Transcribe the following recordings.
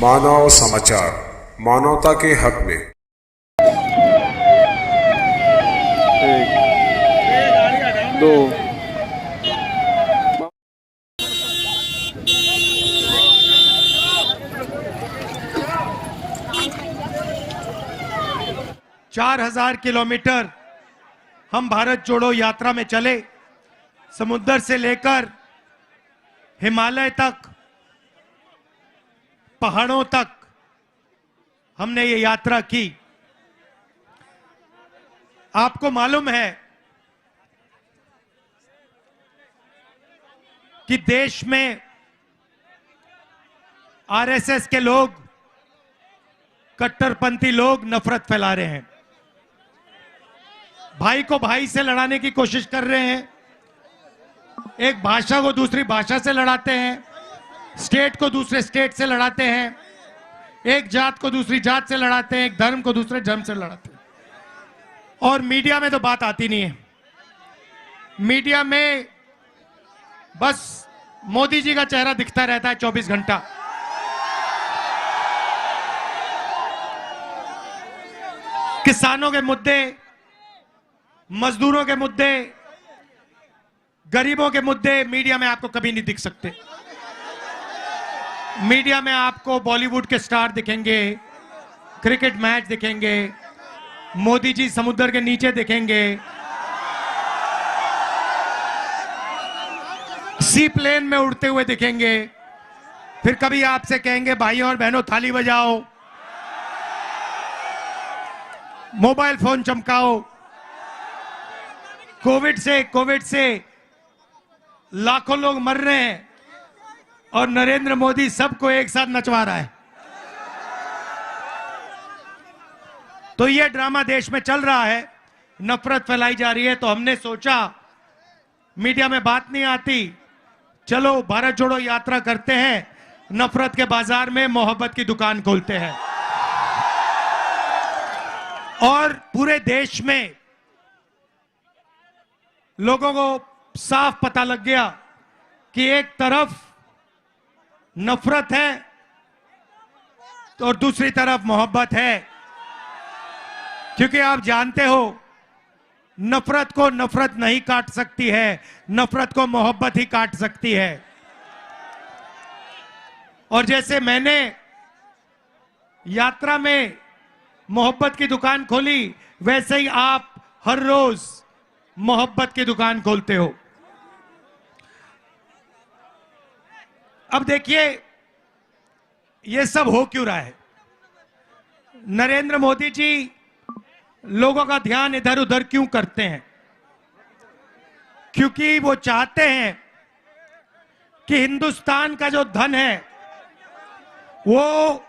मानव समाचार, मानवता के हक में। एक, दो। चार 4,000 किलोमीटर हम भारत जोड़ो यात्रा में चले। समुद्र से लेकर हिमालय तक, पहाड़ों तक हमने ये यात्रा की। आपको मालूम है कि देश में आरएसएस के लोग, कट्टरपंथी लोग नफरत फैला रहे हैं, भाई को भाई से लड़ाने की कोशिश कर रहे हैं, एक भाषा को दूसरी भाषा से लड़ाते हैं, स्टेट को दूसरे स्टेट से लड़ाते हैं, एक जात को दूसरी जात से लड़ाते हैं, एक धर्म को दूसरे धर्म से लड़ाते हैं। और मीडिया में तो बात आती नहीं है। मीडिया में बस मोदी जी का चेहरा दिखता रहता है 24 घंटा। किसानों के मुद्दे, मजदूरों के मुद्दे, गरीबों के मुद्दे मीडिया में आपको कभी नहीं दिख सकते। मीडिया में आपको बॉलीवुड के स्टार दिखेंगे, क्रिकेट मैच दिखेंगे, मोदी जी समुद्र के नीचे दिखेंगे, सी प्लेन में उड़ते हुए दिखेंगे, फिर कभी आपसे कहेंगे भाइयों और बहनों थाली बजाओ, मोबाइल फोन चमकाओ। कोविड से लाखों लोग मर रहे हैं और नरेंद्र मोदी सबको एक साथ नचवा रहा है। तो ये ड्रामा देश में चल रहा है, नफरत फैलाई जा रही है। तो हमने सोचा मीडिया में बात नहीं आती, चलो भारत जोड़ो यात्रा करते हैं, नफरत के बाजार में मोहब्बत की दुकान खोलते हैं। और पूरे देश में लोगों को साफ पता लग गया कि एक तरफ नफरत है और दूसरी तरफ मोहब्बत है। क्योंकि आप जानते हो नफरत को नफरत नहीं काट सकती है, नफरत को मोहब्बत ही काट सकती है। और जैसे मैंने यात्रा में मोहब्बत की दुकान खोली, वैसे ही आप हर रोज मोहब्बत की दुकान खोलते हो। अब देखिए ये सब हो क्यों रहा है। नरेंद्र मोदी जी लोगों का ध्यान इधर उधर क्यों करते हैं? क्योंकि वो चाहते हैं कि हिंदुस्तान का जो धन है वो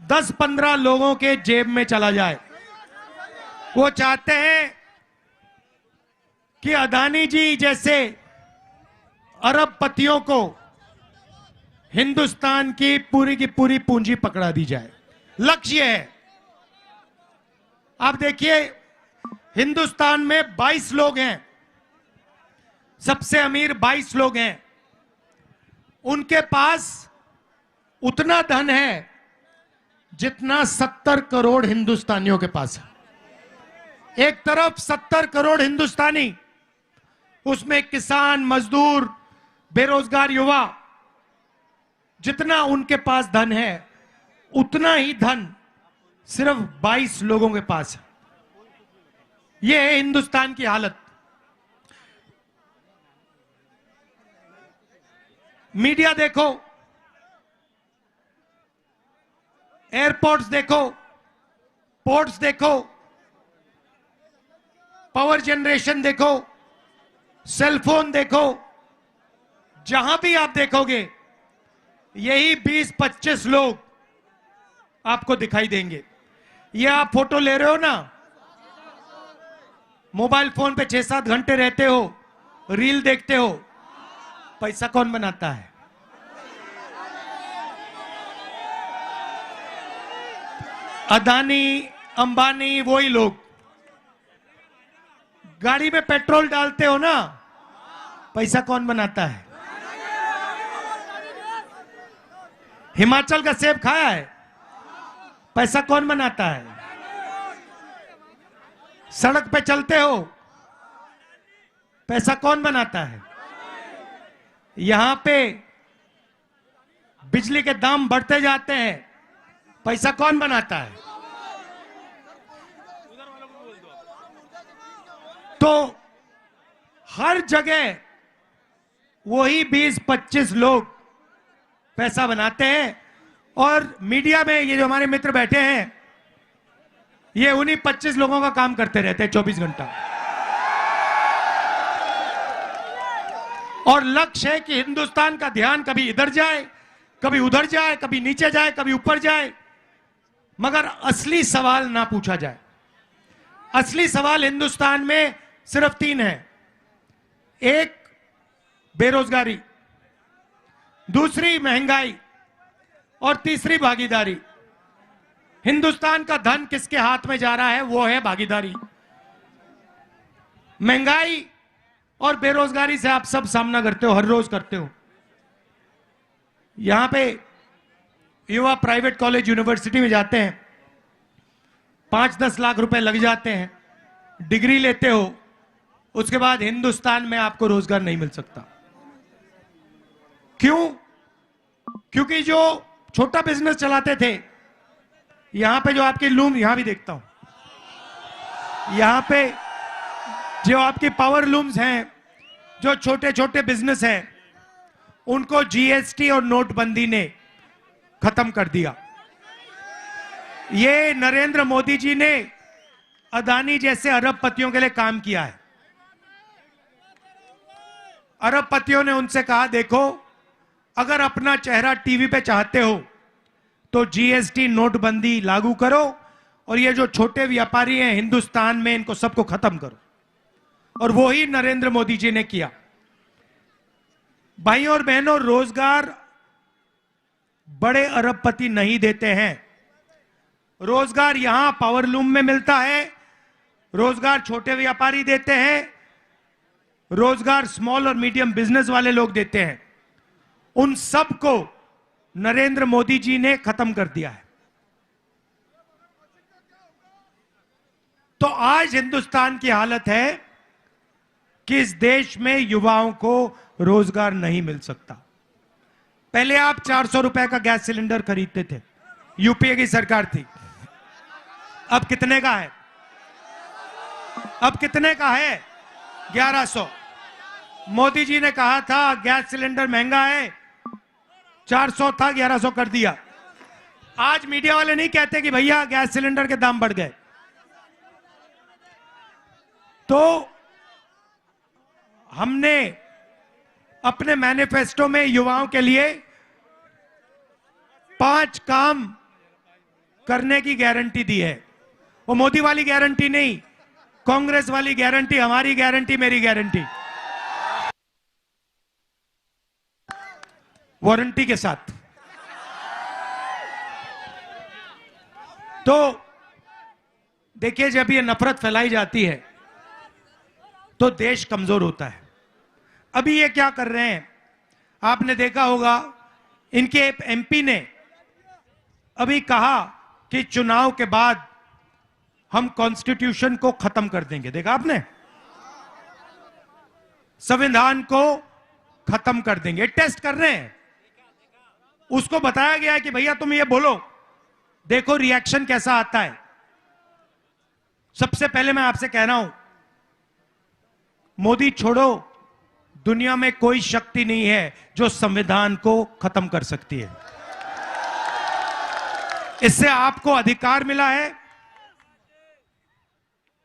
10-15 लोगों के जेब में चला जाए। वो चाहते हैं कि अदानी जी जैसे अरबपतियों को हिंदुस्तान की पूरी पूंजी पकड़ा दी जाए। लक्ष्य है। आप देखिए हिंदुस्तान में 22 लोग हैं, सबसे अमीर 22 लोग हैं। उनके पास उतना धन है जितना 70 करोड़ हिंदुस्तानियों के पास है। एक तरफ 70 करोड़ हिंदुस्तानी, उसमें किसान, मजदूर, बेरोजगार युवा, जितना उनके पास धन है उतना ही धन सिर्फ 22 लोगों के पास है। यह है हिंदुस्तान की हालत। मीडिया देखो, एयरपोर्ट्स देखो, पोर्ट्स देखो, पावर जनरेशन देखो, सेलफोन देखो, जहां भी आप देखोगे यही 20-25 लोग आपको दिखाई देंगे। ये आप फोटो ले रहे हो ना, मोबाइल फोन पे 6-7 घंटे रहते हो, रील देखते हो, पैसा कौन बनाता है? अदानी, अंबानी, वही लोग। गाड़ी में पेट्रोल डालते हो ना, पैसा कौन बनाता है? हिमाचल का सेब खाया है? पैसा कौन बनाता है? सड़क पे चलते हो, पैसा कौन बनाता है? यहां पे बिजली के दाम बढ़ते जाते हैं, पैसा कौन बनाता है? तो हर जगह वही 20-25 लोग पैसा बनाते हैं। और मीडिया में ये जो हमारे मित्र बैठे हैं, ये उन्हीं 25 लोगों का काम करते रहते हैं 24 घंटा। और लक्ष्य है कि हिंदुस्तान का ध्यान कभी इधर जाए, कभी उधर जाए, कभी नीचे जाए, कभी ऊपर जाए, मगर असली सवाल ना पूछा जाए। असली सवाल हिंदुस्तान में सिर्फ 3 है। एक, बेरोजगारी, दूसरी महंगाई, और तीसरी भागीदारी। हिंदुस्तान का धन किसके हाथ में जा रहा है? वो है भागीदारी। महंगाई और बेरोजगारी से आप सब सामना करते हो, हर रोज करते हो। यहां पे युवा प्राइवेट कॉलेज यूनिवर्सिटी में जाते हैं, 5-10 लाख रुपए लग जाते हैं, डिग्री लेते हो, उसके बाद हिंदुस्तान में आपको रोजगार नहीं मिल सकता। क्यों? क्योंकि जो छोटा बिजनेस चलाते थे, यहां पे जो आपकी लूम, यहां भी देखता हूं, यहां पे जो आपकी पावर लूम्स हैं, जो छोटे छोटे बिजनेस हैं, उनको जीएसटी और नोटबंदी ने खत्म कर दिया। ये नरेंद्र मोदी जी ने अदानी जैसे अरबपतियों के लिए काम किया है। अरबपतियों ने उनसे कहा, देखो अगर अपना चेहरा टीवी पे चाहते हो तो जीएसटी नोटबंदी लागू करो, और ये जो छोटे व्यापारी हैं हिंदुस्तान में, इनको सबको खत्म करो। और वो ही नरेंद्र मोदी जी ने किया। भाइयों और बहनों, रोजगार बड़े अरबपति नहीं देते हैं। रोजगार यहां पावरलूम में मिलता है, रोजगार छोटे व्यापारी देते हैं, रोजगार स्मॉल और मीडियम बिजनेस वाले लोग देते हैं। उन सब को नरेंद्र मोदी जी ने खत्म कर दिया है। तो आज हिंदुस्तान की हालत है कि इस देश में युवाओं को रोजगार नहीं मिल सकता। पहले आप 400 रुपए का गैस सिलेंडर खरीदते थे, यूपीए की सरकार थी। अब कितने का है? अब कितने का है? 1100। मोदी जी ने कहा था गैस सिलेंडर महंगा है, 400 था, 1100 कर दिया। आज मीडिया वाले नहीं कहते कि भैया गैस सिलेंडर के दाम बढ़ गए। तो हमने अपने मैनिफेस्टो में युवाओं के लिए 5 काम करने की गारंटी दी है। वो मोदी वाली गारंटी नहीं, कांग्रेस वाली गारंटी, हमारी गारंटी, मेरी गारंटी, वारंटी के साथ। तो देखिए, जब ये नफरत फैलाई जाती है तो देश कमजोर होता है। अभी ये क्या कर रहे हैं, आपने देखा होगा, इनके एमपी ने अभी कहा कि चुनाव के बाद हम कॉन्स्टिट्यूशन को खत्म कर देंगे। देखा आपने? संविधान को खत्म कर देंगे। टेस्ट कर रहे हैं। उसको बताया गया है कि भैया तुम ये बोलो, देखो रिएक्शन कैसा आता है। सबसे पहले मैं आपसे कह रहा हूं, मोदी छोड़ो, दुनिया में कोई शक्ति नहीं है जो संविधान को खत्म कर सकती है। इससे आपको अधिकार मिला है,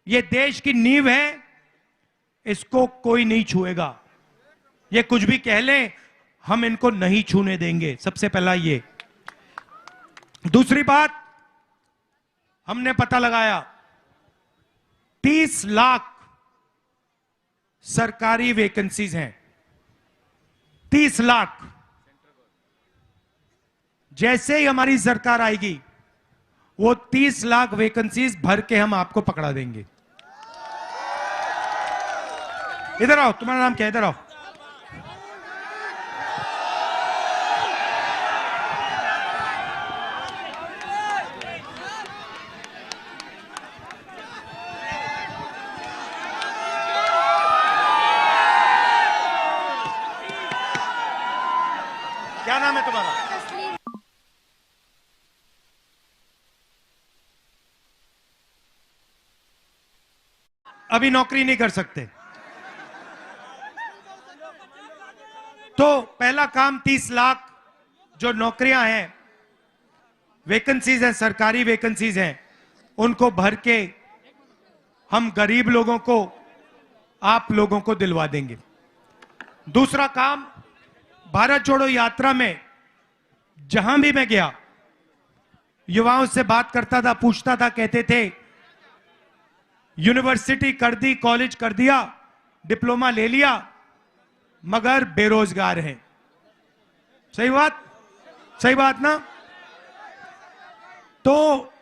यह देश की नींव है, इसको कोई नहीं छुएगा। ये कुछ भी कह लें, हम इनको नहीं छूने देंगे। सबसे पहला ये। दूसरी बात, हमने पता लगाया 30 लाख सरकारी वैकेंसीज हैं। 30 लाख। जैसे ही हमारी सरकार आएगी, वो 30 लाख वैकेंसीज भर के हम आपको पकड़ा देंगे। इधर आओ, तुम्हारा नाम क्या है? इधर आओ। दोबारा। अभी नौकरी नहीं कर सकते। तो पहला काम 30 लाख जो नौकरियां हैं, वैकेंसीज हैं, सरकारी वैकेंसीज हैं, उनको भर के हम गरीब लोगों को, आप लोगों को दिलवा देंगे। दूसरा काम, भारत जोड़ो यात्रा में जहां भी मैं गया, युवाओं से बात करता था, पूछता था, कहते थे यूनिवर्सिटी कर दी, कॉलेज कर दिया, डिप्लोमा ले लिया, मगर बेरोजगार हैं। सही बात, सही बात ना? तो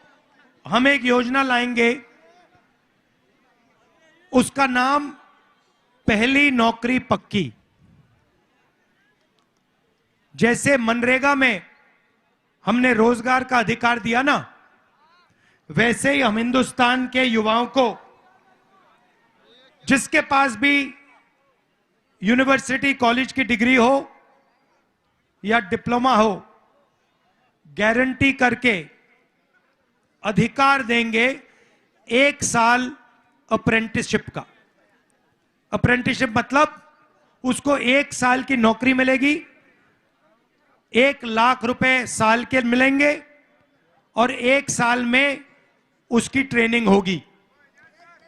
हम एक योजना लाएंगे, उसका नाम पहली नौकरी पक्की। जैसे मनरेगा में हमने रोजगार का अधिकार दिया ना, वैसे ही हम हिंदुस्तान के युवाओं को, जिसके पास भी यूनिवर्सिटी कॉलेज की डिग्री हो या डिप्लोमा हो, गारंटी करके अधिकार देंगे 1 साल अप्रेंटिसशिप का। अप्रेंटिसशिप मतलब उसको 1 साल की नौकरी मिलेगी, 1 लाख रुपए साल के मिलेंगे और 1 साल में उसकी ट्रेनिंग होगी।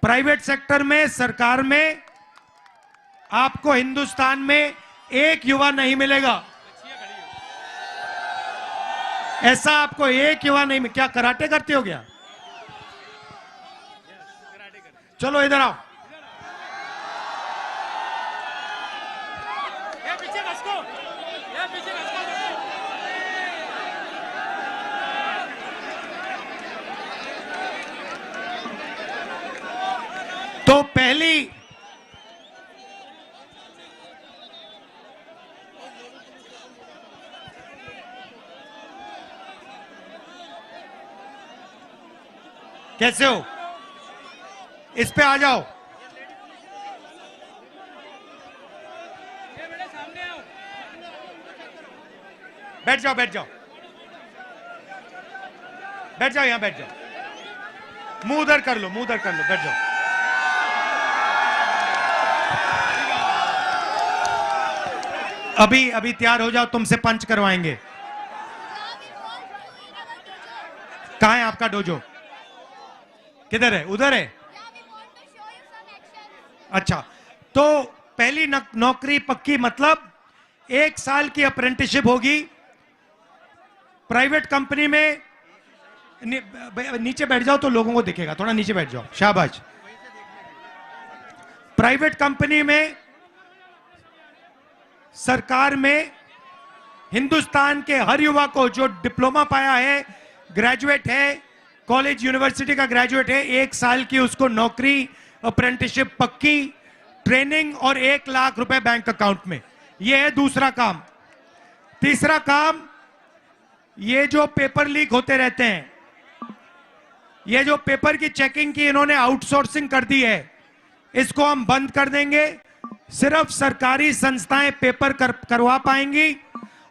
प्राइवेट सेक्टर में, सरकार में आपको हिंदुस्तान में एक युवा नहीं मिलेगा। ऐसा आपको एक युवा नहीं मिलेगा। क्या कराटे करते हो क्या? चलो इधर आओ। तो पहली कैसे हो? इस पे आ जाओ। बैठ जाओ, बैठ जाओ, बैठ जाओ, यहां बैठ जाओ। मुंह उधर कर लो, मुंह उधर कर लो, बैठ जाओ। अभी अभी तैयार हो जाओ, तुमसे पंच करवाएंगे। कहां है आपका डोजो? किधर है? उधर है। अच्छा, तो पहली नौकरी पक्की मतलब 1 साल की अप्रेंटिसशिप होगी प्राइवेट कंपनी में। नीचे बैठ जाओ तो लोगों को दिखेगा, थोड़ा नीचे बैठ जाओ, शाबाश। प्राइवेट कंपनी में, सरकार में, हिंदुस्तान के हर युवा को जो डिप्लोमा पाया है, ग्रेजुएट है, कॉलेज यूनिवर्सिटी का ग्रेजुएट है, 1 साल की उसको नौकरी, अप्रेंटिसशिप पक्की, ट्रेनिंग और 1 लाख रुपए बैंक अकाउंट में। यह है दूसरा काम। तीसरा काम, ये जो पेपर लीक होते रहते हैं, ये जो पेपर की चेकिंग की इन्होंने आउटसोर्सिंग कर दी है, इसको हम बंद कर देंगे। सिर्फ सरकारी संस्थाएं पेपर करवा पाएंगी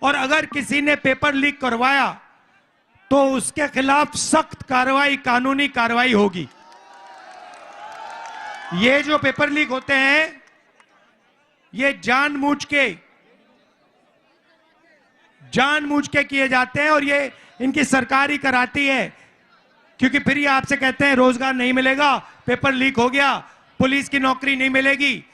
और अगर किसी ने पेपर लीक करवाया तो उसके खिलाफ सख्त कार्रवाई, कानूनी कार्रवाई होगी। ये जो पेपर लीक होते हैं, ये जानबूझ के किए जाते हैं और ये इनकी सरकार ही कराती है, क्योंकि फिर ये आपसे कहते हैं रोजगार नहीं मिलेगा, पेपर लीक हो गया, पुलिस की नौकरी नहीं मिलेगी।